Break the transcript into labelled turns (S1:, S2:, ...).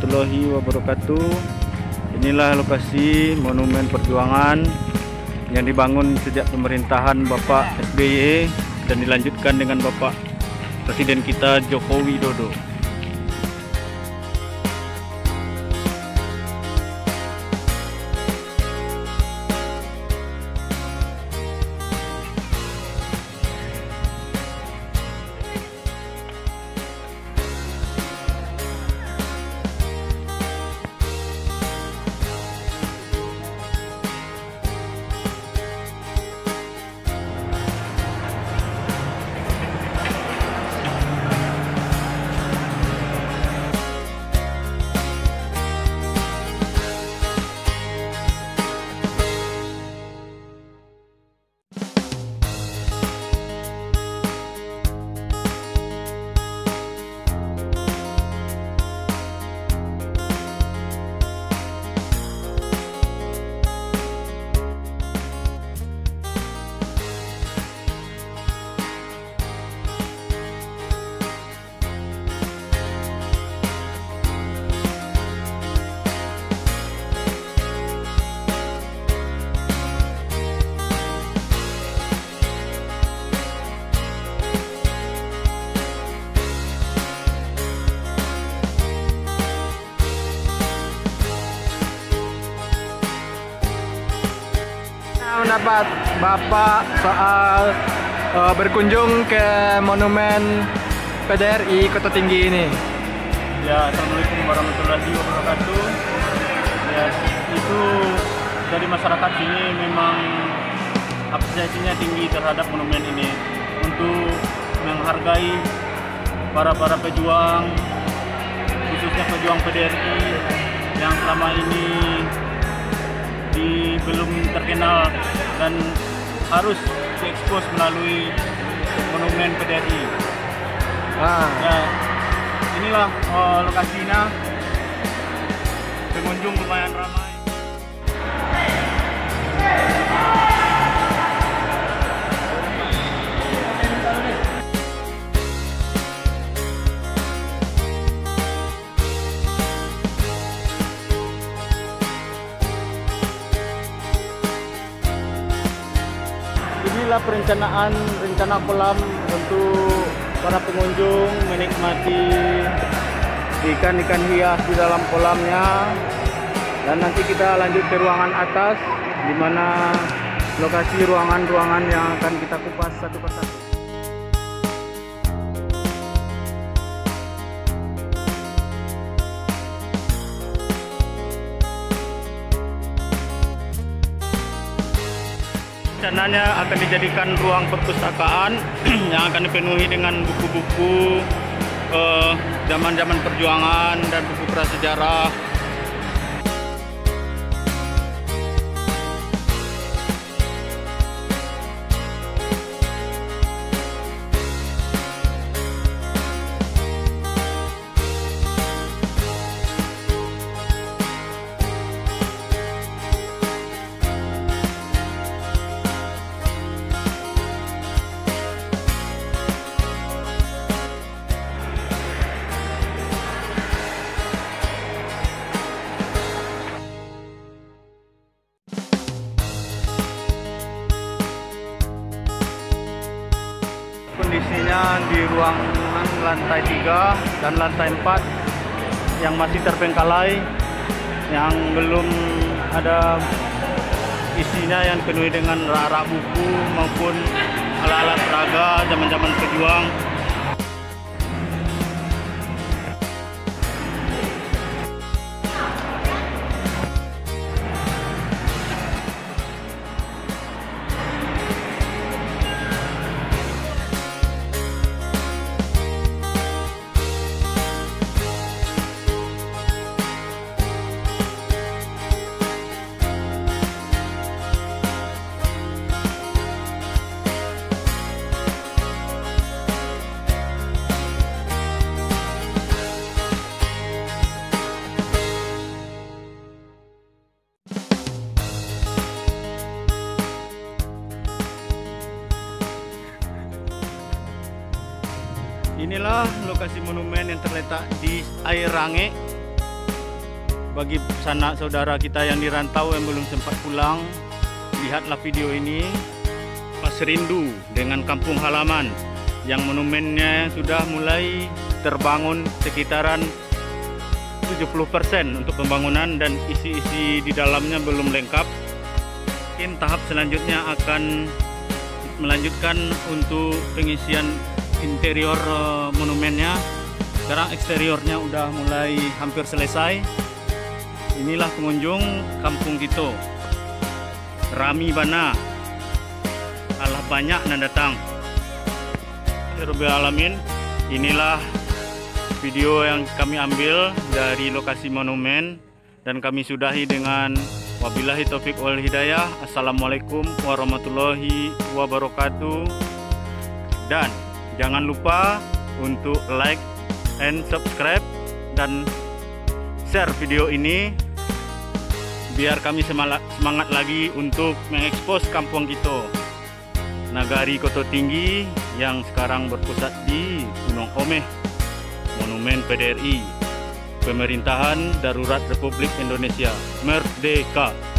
S1: warahmatullahi wabarakatuh. Inilah lokasi Monumen Perjuangan yang dibangun sejak pemerintahan Bapak SBY dan dilanjutkan dengan Bapak Presiden kita Joko Widodo. Pendapat Bapak soal berkunjung ke Monumen PDRI Kota Tinggi ini?
S2: Ya, assalamualaikum warahmatullahi wabarakatuh. Ya, itu dari masyarakat sini memang apresiasinya tinggi terhadap monumen ini untuk menghargai para pejuang, khususnya pejuang PDRI yang selama ini belum terkenal dan harus diekspos melalui monumen PDRI. Ya, inilah lokasinya. Pengunjung lumayan ramai.
S1: Inilah rencana kolam untuk para pengunjung menikmati ikan-ikan hias di dalam kolamnya, dan nanti kita lanjut ke ruangan atas di mana lokasi ruangan-ruangan yang akan kita kupas satu persatu. Rencananya akan dijadikan ruang perpustakaan yang akan dipenuhi dengan buku-buku zaman-zaman perjuangan dan buku prasejarah. Kondisinya di ruangan lantai 3 dan lantai 4 yang masih terbengkalai, yang belum ada isinya, yang dipenuhi dengan rak-rak buku maupun alat-alat peraga zaman-zaman pejuang. Inilah lokasi monumen yang terletak di Air Range bagi sanak saudara kita yang dirantau yang belum sempat pulang, lihatlah video ini. Pas rindu dengan kampung halaman yang monumennya sudah mulai terbangun sekitaran 70% untuk pembangunan dan isi-isi di dalamnya belum lengkap. Mungkin tahap selanjutnya akan melanjutkan untuk pengisian interior monumennya. Sekarang eksteriornya udah mulai hampir selesai. Inilah pengunjung kampung kita. Rami bana. Allah banyak yang datang. Rabbil alamin. Inilah video yang kami ambil dari lokasi monumen dan kami sudahi dengan wabillahi taufik wal hidayah. Assalamualaikum warahmatullahi wabarakatuh. Dan jangan lupa untuk like and subscribe dan share video ini biar kami semangat lagi untuk mengekspos kampung kita, Nagari Koto Tinggi yang sekarang berpusat di Gunung Omeh, Monumen PDRI, Pemerintahan Darurat Republik Indonesia Merdeka.